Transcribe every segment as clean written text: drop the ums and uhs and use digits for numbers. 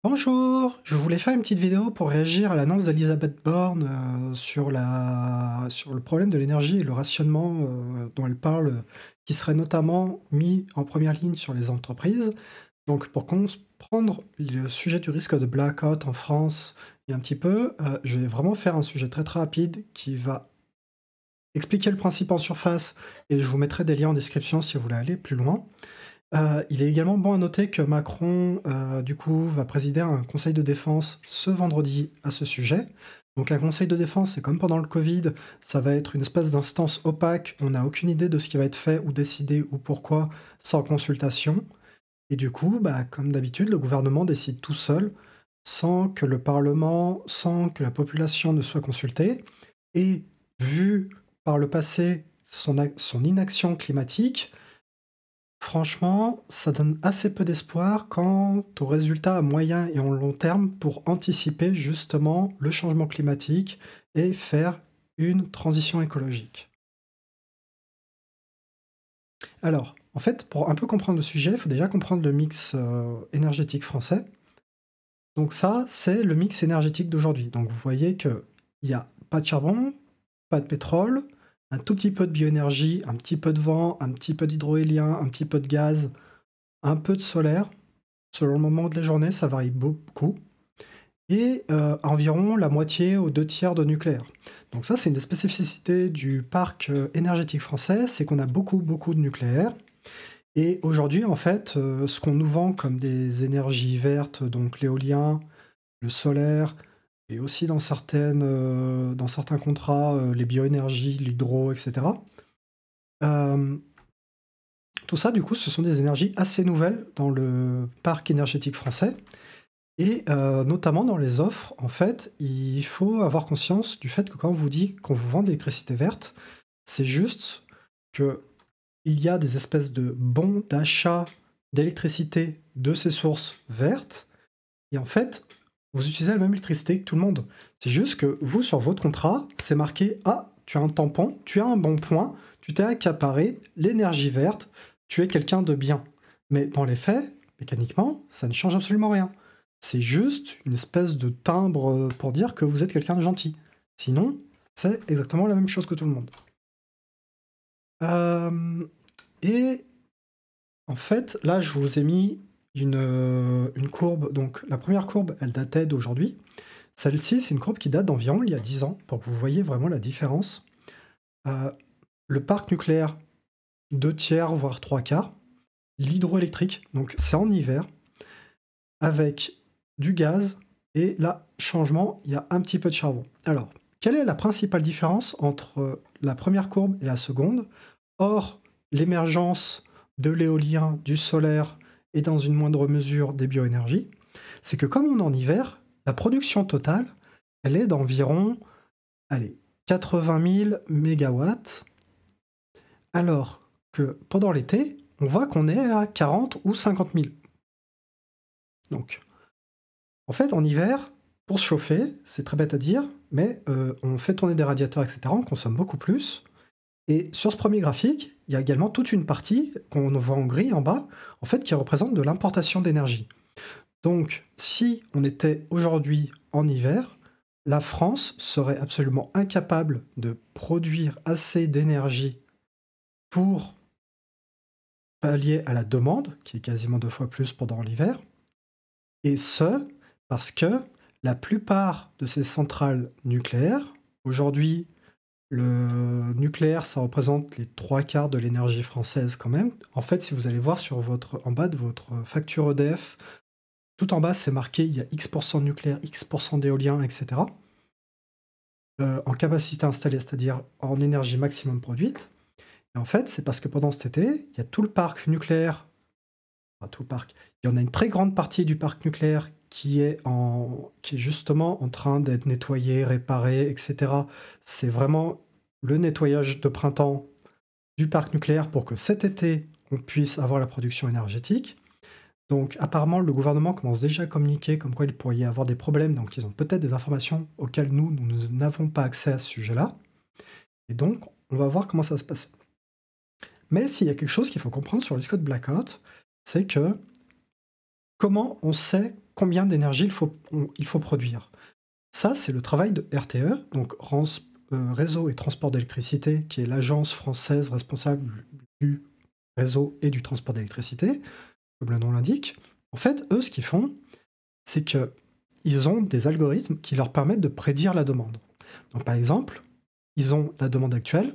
Bonjour, je voulais faire une petite vidéo pour réagir à l'annonce d'Elisabeth Borne sur le problème de l'énergie et le rationnement dont elle parle, qui serait notamment mis en première ligne sur les entreprises. Donc pour comprendre le sujet du risque de blackout en France et un petit peu, je vais vraiment faire un sujet très très rapide qui va expliquer le principe en surface et je vous mettrai des liens en description si vous voulez aller plus loin. Il est également bon à noter que Macron, du coup, va présider un conseil de défense ce vendredi à ce sujet. Donc un conseil de défense, c'est comme pendant le Covid, ça va être une espèce d'instance opaque, on n'a aucune idée de ce qui va être fait ou décidé ou pourquoi sans consultation. Et du coup, bah, comme d'habitude, le gouvernement décide tout seul, sans que le Parlement, sans que la population ne soit consultée. Et vu par le passé son inaction climatique, franchement, ça donne assez peu d'espoir quant aux résultats à moyen et en long terme pour anticiper justement le changement climatique et faire une transition écologique. Alors, en fait, pour un peu comprendre le sujet, il faut déjà comprendre le mix énergétique français. Donc ça, c'est le mix énergétique d'aujourd'hui. Donc vous voyez qu'il n'y a pas de charbon, pas de pétrole, un tout petit peu de bioénergie, un petit peu de vent, un petit peu d'hydroélien, un petit peu de gaz, un peu de solaire. Selon le moment de la journée, ça varie beaucoup. Et environ la moitié aux 2 tiers de nucléaire. Donc ça, c'est une des spécificités du parc énergétique français, c'est qu'on a beaucoup, beaucoup de nucléaire. Et aujourd'hui, en fait, ce qu'on nous vend comme des énergies vertes, donc l'éolien, le solaire, et aussi dans certains contrats, les bioénergies, l'hydro, etc. Euh, Tout ça, du coup, ce sont des énergies assez nouvelles dans le parc énergétique français. Et notamment dans les offres, en fait, il faut avoir conscience du fait que quand on vous dit qu'on vous vend de l'électricité verte, c'est juste qu'il y a des espèces de bons d'achat d'électricité de ces sources vertes, et en fait, vous utilisez la même électricité que tout le monde. C'est juste que vous, sur votre contrat, c'est marqué: «Ah, tu as un tampon, tu as un bon point, tu t'es accaparé l'énergie verte, tu es quelqu'un de bien». Mais dans les faits, mécaniquement, ça ne change absolument rien. C'est juste une espèce de timbre pour dire que vous êtes quelqu'un de gentil. Sinon, c'est exactement la même chose que tout le monde. Euh, et en fait, là, je vous ai mis une courbe. Donc, la première courbe, elle datait d'aujourd'hui. Celle-ci, c'est une courbe qui date d'environ il y a 10 ans, pour que vous voyez vraiment la différence. Euh, le parc nucléaire, 2 tiers, voire 3 quarts. L'hydroélectrique, donc c'est en hiver, avec du gaz, et là, changement, il y a un petit peu de charbon. Alors, quelle est la principale différence entre la première courbe et la seconde? Or, l'émergence de l'éolien, du solaire et dans une moindre mesure des bioénergies, c'est que comme on est en hiver, la production totale, elle est d'environ, allez, 80 000 mégawatts, alors que pendant l'été, on voit qu'on est à 40 ou 50 000. Donc, en fait, en hiver, pour se chauffer, c'est très bête à dire, mais on fait tourner des radiateurs, etc., on consomme beaucoup plus. Et sur ce premier graphique, il y a également toute une partie qu'on voit en gris en bas, en fait, qui représente de l'importation d'énergie. Donc, si on était aujourd'hui en hiver, la France serait absolument incapable de produire assez d'énergie pour pallier à la demande, qui est quasiment 2 fois plus pendant l'hiver, et ce, parce que la plupart de ces centrales nucléaires, aujourd'hui, le nucléaire, ça représente les 3 quarts de l'énergie française quand même. En fait, si vous allez voir en bas de votre facture EDF, tout en bas, c'est marqué, il y a X% de nucléaire, X% d'éolien, etc. En capacité installée, c'est-à-dire en énergie maximum produite. Et en fait, c'est parce que pendant cet été, il y a tout le parc nucléaire, enfin tout le parc, il y en a une très grande partie du parc nucléaire qui est justement en train d'être nettoyé, réparé, etc. C'est vraiment le nettoyage de printemps du parc nucléaire pour que cet été, on puisse avoir la production énergétique. Donc apparemment, le gouvernement commence déjà à communiquer comme quoi il pourrait y avoir des problèmes, donc ils ont peut-être des informations auxquelles nous n'avons pas accès à ce sujet-là. Et donc, on va voir comment ça va se passe. Mais s'il y a quelque chose qu'il faut comprendre sur le risque de blackout, c'est que comment on sait combien d'énergie il faut produire. Ça, c'est le travail de RTE, donc Réseau et Transport d'électricité, qui est l'agence française responsable du réseau et du transport d'électricité, comme le nom l'indique. En fait, eux, ce qu'ils font, c'est qu'ils ont des algorithmes qui leur permettent de prédire la demande. Donc, par exemple, ils ont la demande actuelle,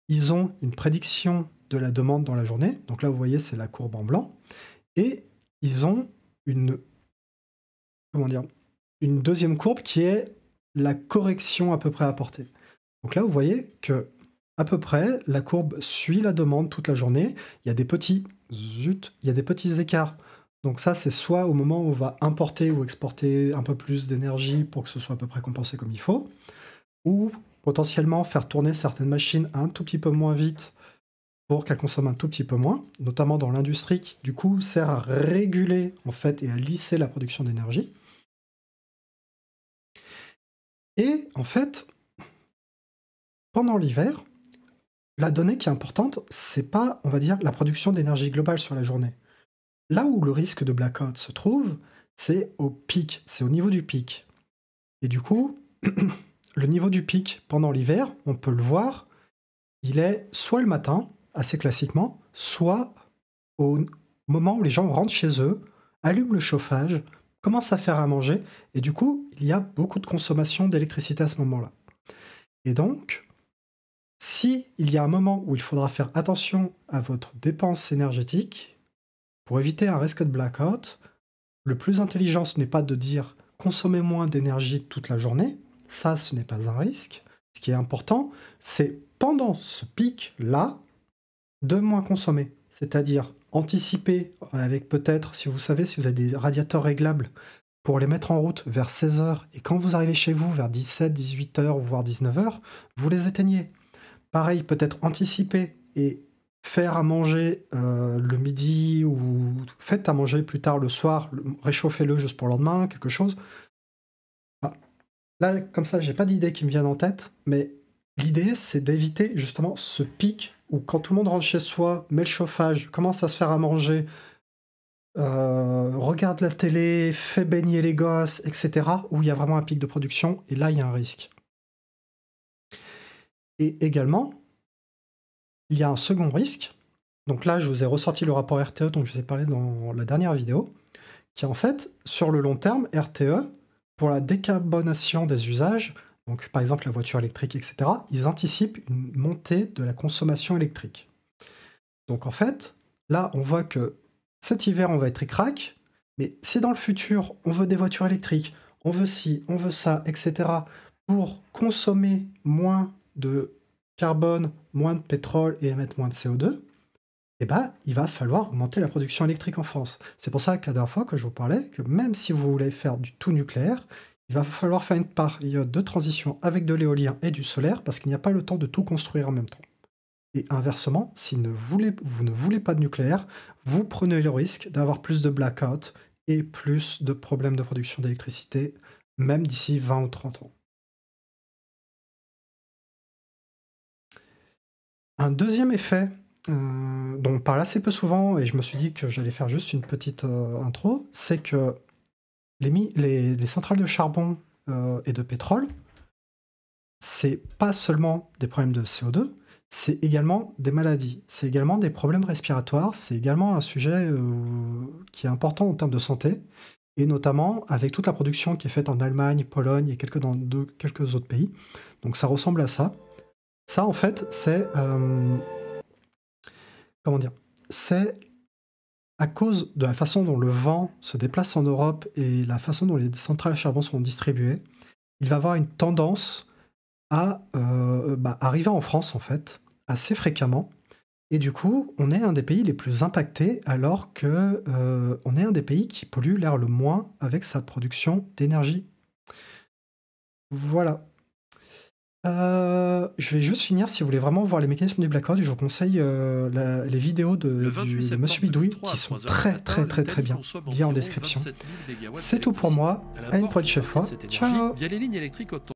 ils ont une prédiction de la demande dans la journée. Donc là, vous voyez, c'est la courbe en blanc. Et ils ont une deuxième courbe qui est la correction à peu près apportée. Donc là, vous voyez que à peu près, la courbe suit la demande toute la journée. Il y a des petits écarts. Donc ça, c'est soit au moment où on va importer ou exporter un peu plus d'énergie pour que ce soit à peu près compensé comme il faut, ou potentiellement faire tourner certaines machines un tout petit peu moins vite pour qu'elles consomment un tout petit peu moins, notamment dans l'industrie qui, du coup, sert à réguler en fait et à lisser la production d'énergie. Et en fait, pendant l'hiver, la donnée qui est importante, c'est pas, on va dire, la production d'énergie globale sur la journée. Là où le risque de blackout se trouve, c'est au pic, c'est au niveau du pic. Et du coup, le niveau du pic pendant l'hiver, on peut le voir, il est soit le matin, assez classiquement, soit au moment où les gens rentrent chez eux, allument le chauffage, commencent à faire à manger, et du coup, il y a beaucoup de consommation d'électricité à ce moment-là. Et donc, si il y a un moment où il faudra faire attention à votre dépense énergétique, pour éviter un risque de blackout, le plus intelligent, ce n'est pas de dire consommer moins d'énergie toute la journée, ça, ce n'est pas un risque. Ce qui est important, c'est pendant ce pic-là, de moins consommer. C'est-à-dire anticiper avec peut-être, si vous savez, si vous avez des radiateurs réglables, pour les mettre en route vers 16h, et quand vous arrivez chez vous vers 17, 18h ou voire 19h, vous les éteignez. Pareil, peut-être anticiper et faire à manger le midi ou faites à manger plus tard le soir, réchauffez-le juste pour le lendemain, quelque chose. Ah, là, comme ça, j'ai pas d'idée qui me viennent en tête, mais l'idée, c'est d'éviter justement ce pic où quand tout le monde rentre chez soi, met le chauffage, commence à se faire à manger, regarde la télé, fait baigner les gosses, etc., où il y a vraiment un pic de production, et là, il y a un risque. Et également, il y a un second risque. Donc là, je vous ai ressorti le rapport RTE dont je vous ai parlé dans la dernière vidéo, qui est en fait, sur le long terme, RTE, pour la décarbonation des usages, donc par exemple la voiture électrique, etc., ils anticipent une montée de la consommation électrique. Donc en fait, là, on voit que cet hiver, on va être ric-rac, mais si dans le futur, on veut des voitures électriques, on veut ci, on veut ça, etc., pour consommer moins de carbone, moins de pétrole et émettre moins de CO2, eh ben, il va falloir augmenter la production électrique en France. C'est pour ça qu'à la dernière fois que je vous parlais, que même si vous voulez faire du tout nucléaire, il va falloir faire une période de transition avec de l'éolien et du solaire, parce qu'il n'y a pas le temps de tout construire en même temps. Et inversement, si vous ne voulez pas de nucléaire, vous prenez le risque d'avoir plus de blackout et plus de problèmes de production d'électricité, même d'ici 20 ou 30 ans. Un deuxième effet dont on parle assez peu souvent, et je me suis dit que j'allais faire juste une petite intro, c'est que les centrales de charbon et de pétrole, c'est pas seulement des problèmes de CO2, c'est également des maladies, c'est également des problèmes respiratoires, c'est également un sujet qui est important en termes de santé, et notamment avec toute la production qui est faite en Allemagne, Pologne et quelques autres pays. Donc ça ressemble à ça. Ça, en fait, c'est... comment dire? C'est à cause de la façon dont le vent se déplace en Europe et la façon dont les centrales à charbon sont distribuées, il va avoir une tendance à arriver en France, en fait, assez fréquemment. Et du coup, on est un des pays les plus impactés, alors que on est un des pays qui pollue l'air le moins avec sa production d'énergie. Voilà. Je vais juste finir, si vous voulez vraiment voir les mécanismes du blackout, je vous conseille les vidéos de Monsieur Bidouille qui sont très bien, liées en description. C'est tout pour moi, à une prochaine fois, ciao.